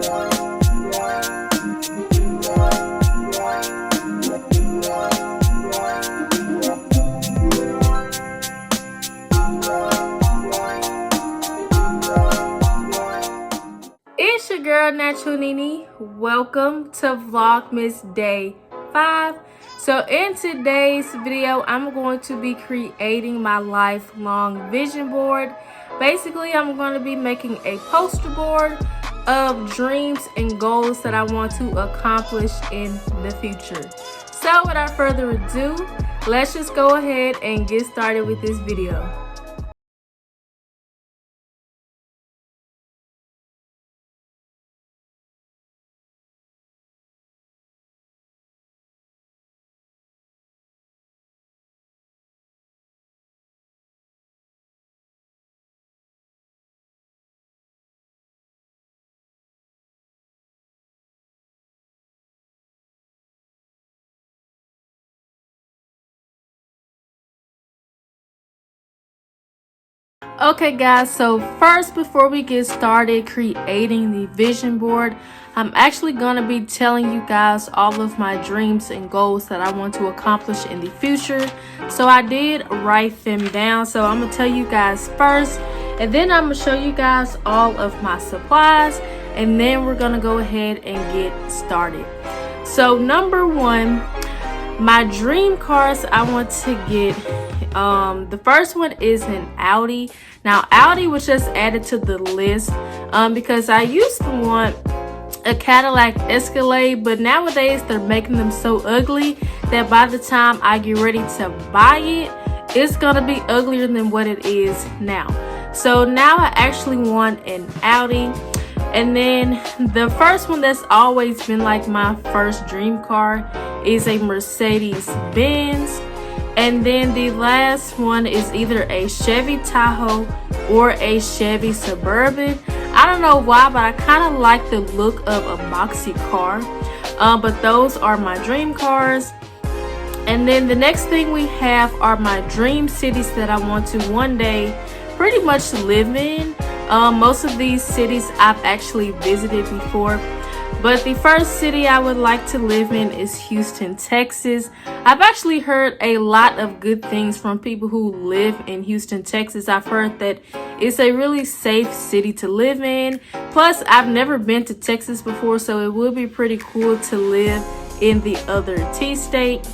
It's your girl Natural Nini. Welcome to Vlogmas Day 5. So in today's video, I'm going to be creating my lifelong vision board. Basically, I'm going to be making a poster board of dreams and goals that I want to accomplish in the future. So without further ado, let's just go ahead and get started with this video. Okay guys, so first, before we get started creating the vision board, I'm actually going to be telling you guys all of my dreams and goals that I want to accomplish in the future. So I did write them down, so I'm going to tell you guys first, and then I'm going to show you guys all of my supplies, and then we're going to go ahead and get started. So number one, my dream cars I want to get, the first one is an Audi. Now Audi was just added to the list because I used to want a Cadillac Escalade, but nowadays they're making them so ugly that by the time I get ready to buy it, it's gonna be uglier than what it is now. So now I actually want an Audi. And then the first one that's always been like my first dream car is a Mercedes Benz. And then the last one is either a Chevy Tahoe or a Chevy Suburban. I don't know why, but I kind of like the look of a boxy car. But those are my dream cars. And then the next thing we have are my dream cities that I want to one day pretty much live in. Most of these cities I've actually visited before, but the first city I would like to live in is Houston, Texas. I've actually heard a lot of good things from people who live in Houston, Texas. I've heard that it's a really safe city to live in. Plus, I've never been to Texas before, so it would be pretty cool to live in the other T state.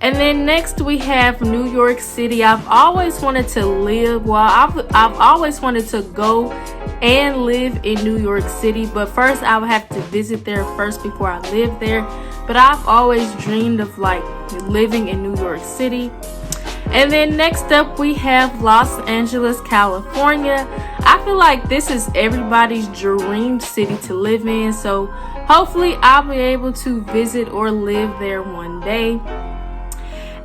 And then next we have New York City. I've always wanted to live, I've always wanted to go and live in New York City, but first I would have to visit there first before I live there. But I've always dreamed of like living in New York City. And then next up we have Los Angeles, California. I feel like this is everybody's dream city to live in, so hopefully I'll be able to visit or live there one day.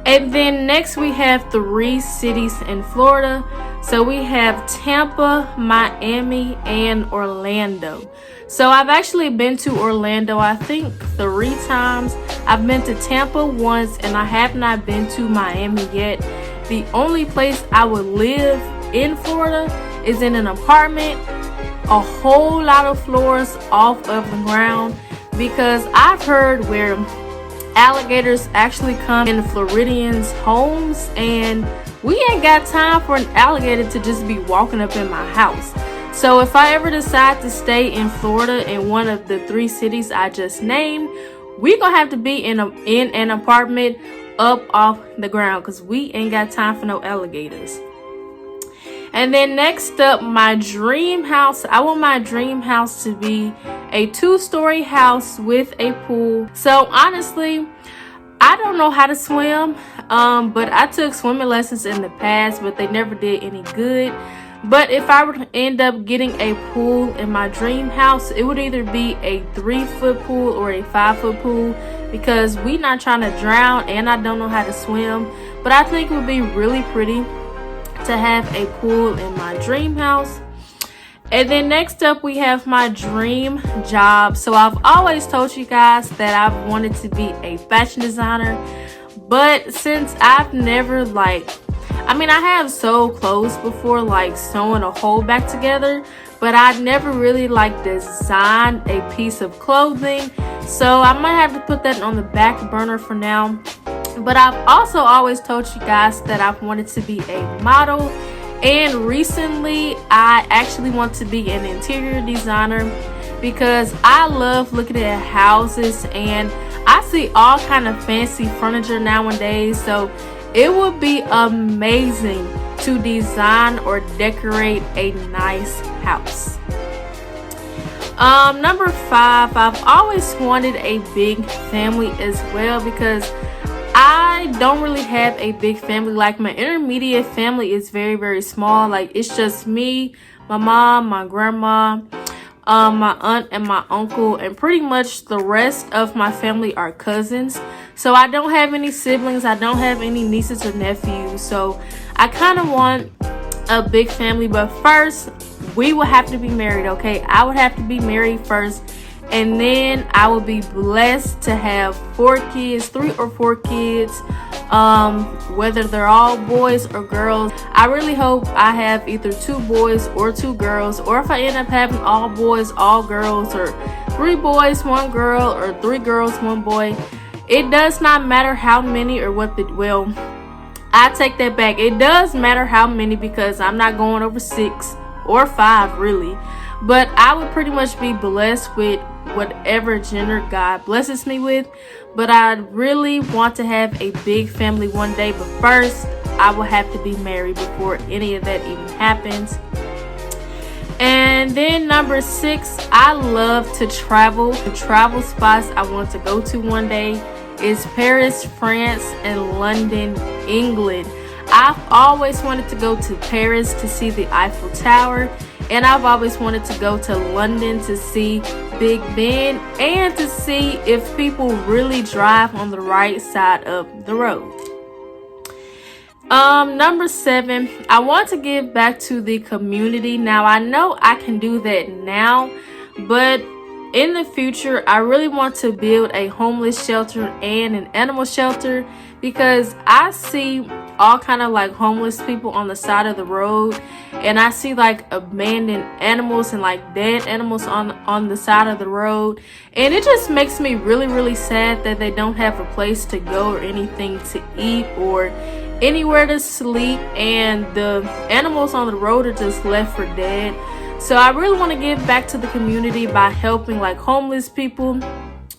And then next we have 3 cities in Florida. So we have Tampa, Miami, and Orlando. So I've actually been to Orlando, I think 3 times. I've been to Tampa once, and I have not been to Miami yet. The only place I would live in Florida is in an apartment, a whole lot of floors off of the ground, because I've heard where alligators actually come in Floridians' homes, and we ain't got time for an alligator to just be walking up in my house. So if I ever decide to stay in Florida in one of the 3 cities I just named, we gonna have to be in an apartment up off the ground, because we ain't got time for no alligators. And then next up, my dream house. I want my dream house to be a 2-story house with a pool. So honestly, I don't know how to swim, but I took swimming lessons in the past, but they never did any good. But if I were to end up getting a pool in my dream house, it would either be a 3-foot pool or a 5-foot pool, because we not trying to drown and I don't know how to swim. But I think it would be really pretty to have a pool in my dream house. And then next up we have my dream job. So I've always told you guys that I've wanted to be a fashion designer, but since I've never I have sewed clothes before, like sewing a hole back together, but I never really like designed a piece of clothing, so I might have to put that on the back burner for now. But I've also always told you guys that I've wanted to be a model, and recently I actually want to be an interior designer because I love looking at houses and I see all kind of fancy furniture nowadays, so it would be amazing to design or decorate a nice house. Number 5, I've always wanted a big family as well because I don't really have a big family. Like, my intermediate family is very small. Like, it's just me, my mom, my grandma, my aunt and my uncle, and pretty much the rest of my family are cousins. So I don't have any siblings, I don't have any nieces or nephews, so I kind of want a big family. But first, we will have to be married, okay? I would have to be married first, and then I will be blessed to have 4 kids, 3 or 4 kids, whether they're all boys or girls. I really hope I have either 2 boys or 2 girls, or if I end up having all boys, all girls, or 3 boys, 1 girl, or 3 girls, 1 boy. It does not matter how many or what the, well, I take that back. It does matter how many because I'm not going over 6 or 5 really. But I would pretty much be blessed with whatever gender God blesses me with. But I really want to have a big family one day. But first, I will have to be married before any of that even happens. And then number 6, I love to travel. The travel spots I want to go to one day is Paris, France, and London, England. I've always wanted to go to Paris to see the Eiffel Tower, and I've always wanted to go to London to see Big Ben and to see if people really drive on the right side of the road. Number 7, I want to give back to the community. Now, I know I can do that now, but in the future, I really want to build a homeless shelter and an animal shelter because I see all kind of like homeless people on the side of the road, and I see like abandoned animals and like dead animals on the side of the road, and it just makes me really sad that they don't have a place to go or anything to eat or anywhere to sleep, and the animals on the road are just left for dead. So I really want to give back to the community by helping like homeless people,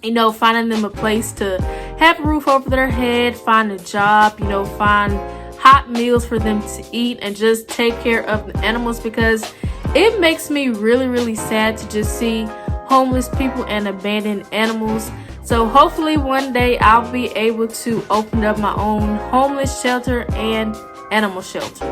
you know, finding them a place to have a roof over their head, find a job, you know, find hot meals for them to eat, and just take care of the animals because it makes me really sad to just see homeless people and abandoned animals. So hopefully one day I'll be able to open up my own homeless shelter and animal shelter.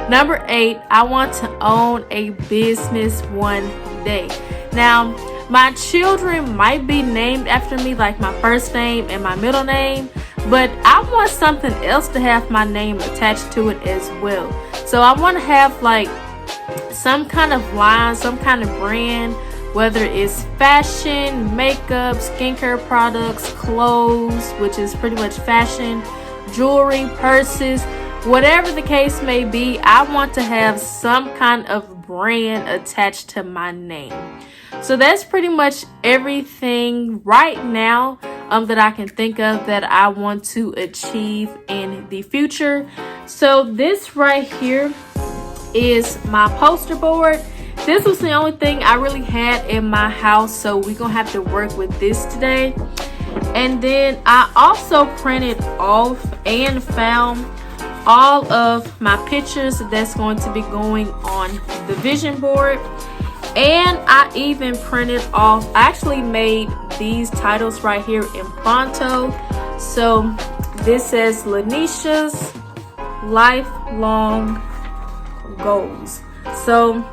Number 8, I want to own a business one day. Now, my children might be named after me, like my first name and my middle name, but I want something else to have my name attached to it as well. So I want to have like some kind of line, some kind of brand, whether it's fashion, makeup, skincare products, clothes, which is pretty much fashion, jewelry, purses, whatever the case may be. I want to have some kind of brand attached to my name. So that's pretty much everything right now that I can think of that I want to achieve in the future. So this right here is my poster board. This was the only thing I really had in my house, so we're gonna have to work with this today. And then I also printed off and found all of my pictures that's going to be going on the vision board. And I even printed off, I actually made these titles right here in Phonto. So this says Lanesha's lifelong goals. So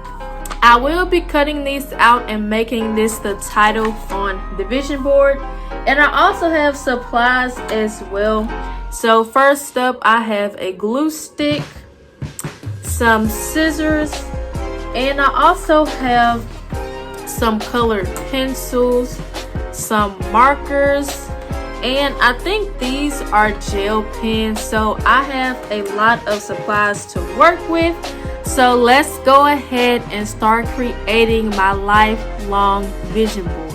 I will be cutting these out and making this the title on the vision board. And I also have supplies as well. So first up, I have a glue stick, some scissors, and I also have some colored pencils, some markers, and I think these are gel pens. So I have a lot of supplies to work with. So let's go ahead and start creating my lifelong vision board.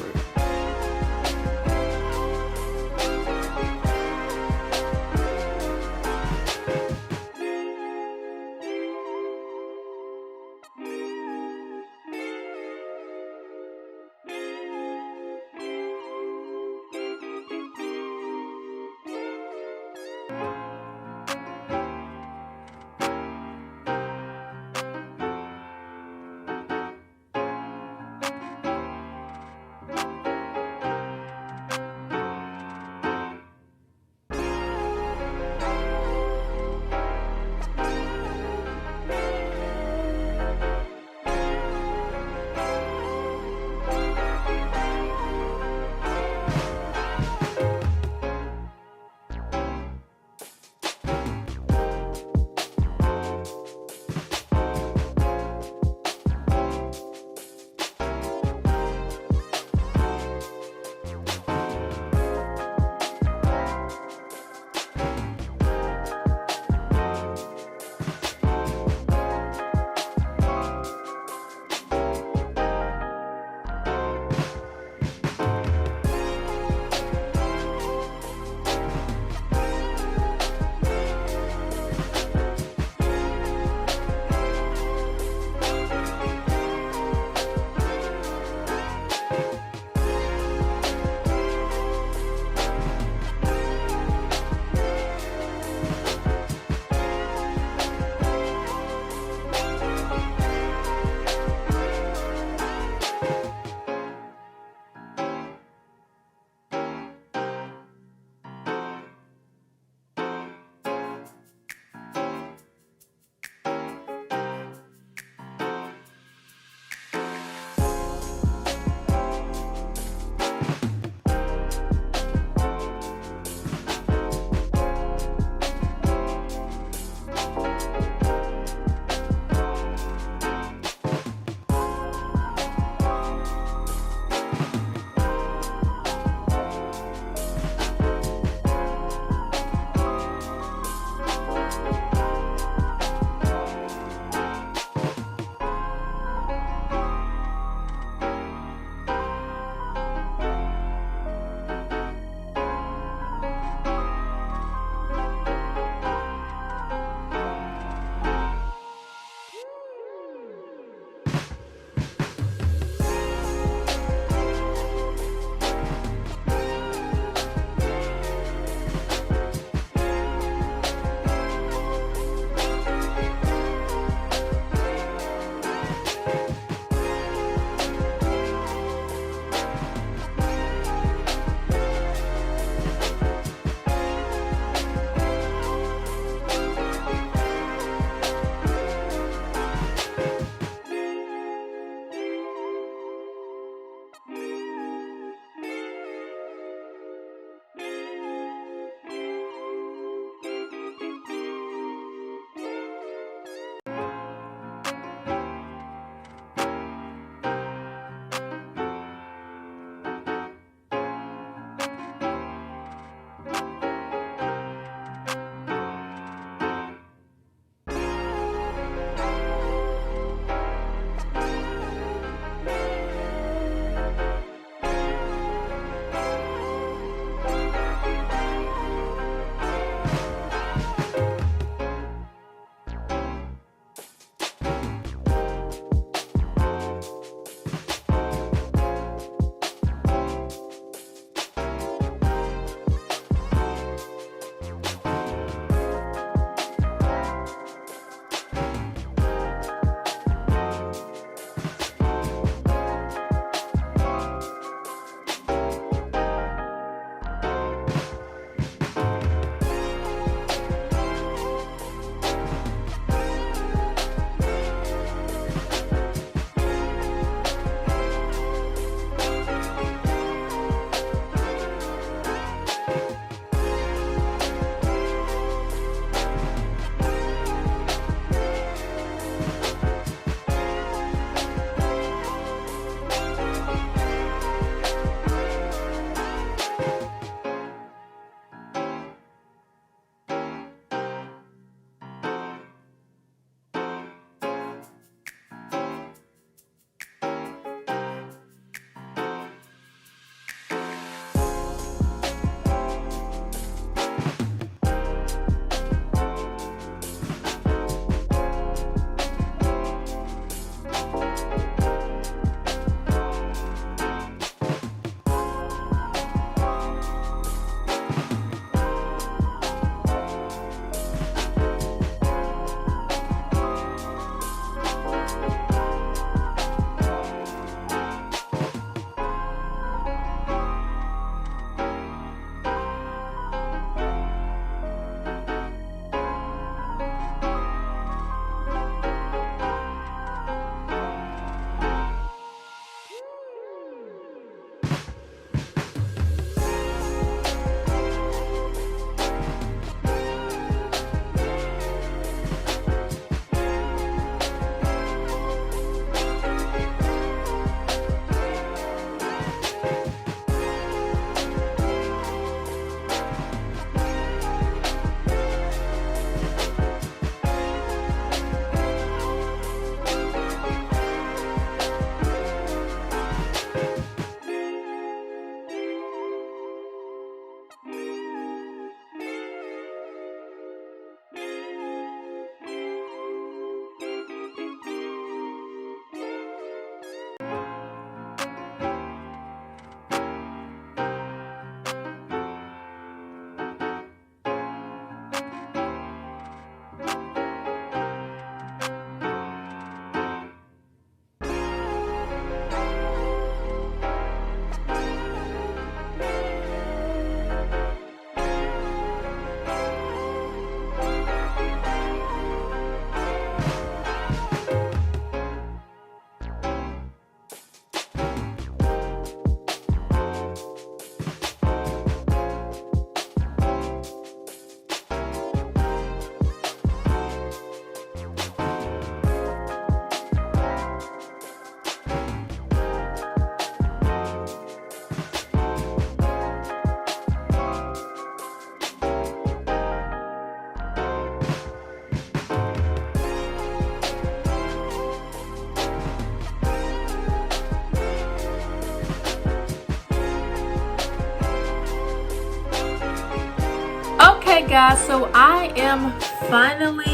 Okay guys, so I am finally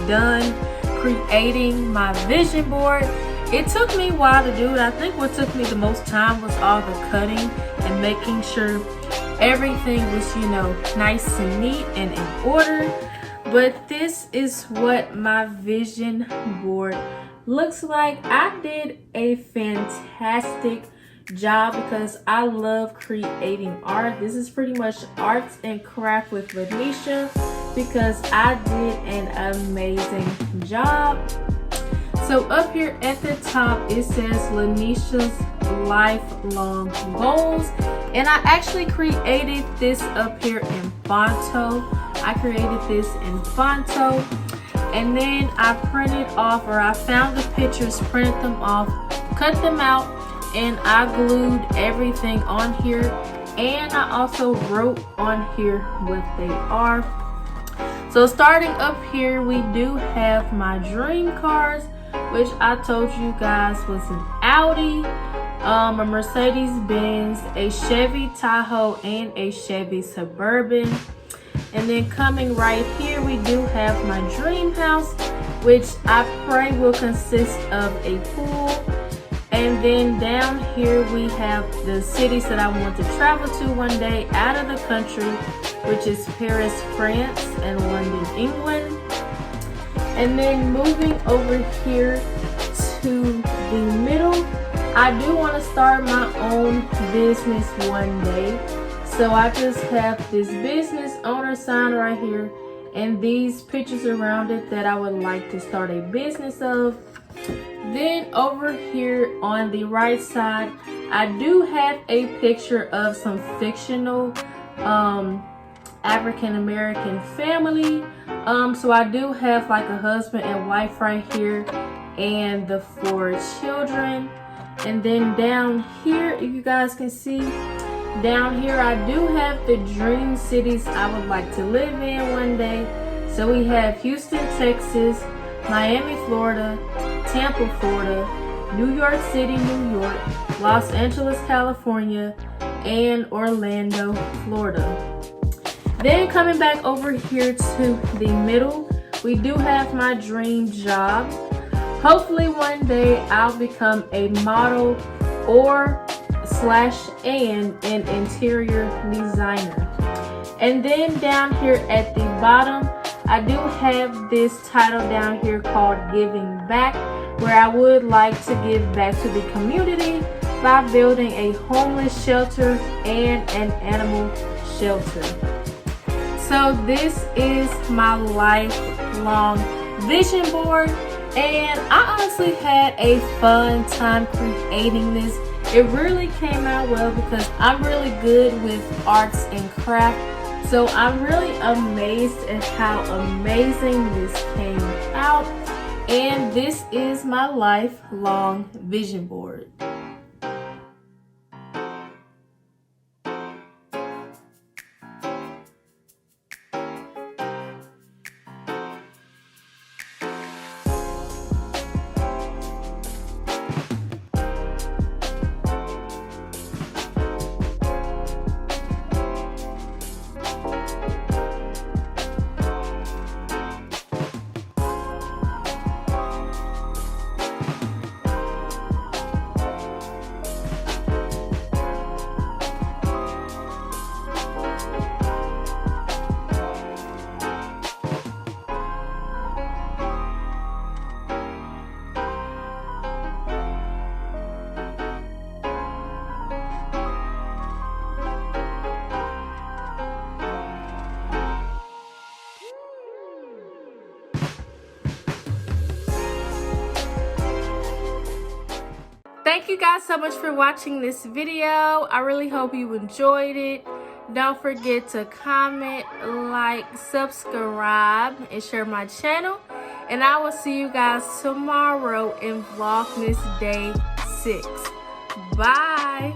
done creating my vision board. It took me a while to do it. I think what took me the most time was all the cutting and making sure everything was, you know, nice and neat and in order. But this is what my vision board looks like. I did a fantastic job because I love creating art. This is pretty much arts and craft with Lanesha because I did an amazing job. So up here at the top it says Lanesha's lifelong goals, and I actually created this up here in Phonto. I created this in Phonto, and then I printed off, or I found the pictures, printed them off, cut them out, and I glued everything on here, and I also wrote on here what they are. So starting up here, we do have my dream cars, which I told you guys was an Audi, a Mercedes-Benz, a Chevy Tahoe, and a Chevy Suburban. And then coming right here, we do have my dream house, which I pray will consist of a pool. And then down here we have the cities that I want to travel to one day out of the country, which is Paris, France, and London, England. And then moving over here to the middle, I do want to start my own business one day. So I just have this business owner sign right here and these pictures around it that I would like to start a business of. Then over here on the right side, I do have a picture of some fictional African American family. So I do have like a husband and wife right here and the 4 children. And then down here, if you guys can see, down here I do have the dream cities I would like to live in one day. So we have Houston, Texas, Miami, Florida, Tampa, Florida, New York City, New York, Los Angeles, California, and Orlando, Florida. Then coming back over here to the middle, we do have my dream job. Hopefully one day I'll become a model or /an interior designer. And then down here at the bottom, I do have this title down here called Giving Back, where I would like to give back to the community by building a homeless shelter and an animal shelter. So this is my lifelong vision board, and I honestly had a fun time creating this. It really came out well because I'm really good with arts and craft. So I'm really amazed at how amazing this came out. And this is my lifelong vision board. Thank you guys so much for watching this video. I really hope you enjoyed it. Don't forget to comment, like, subscribe, and share my channel. And I will see you guys tomorrow in Vlogmas Day 6. Bye.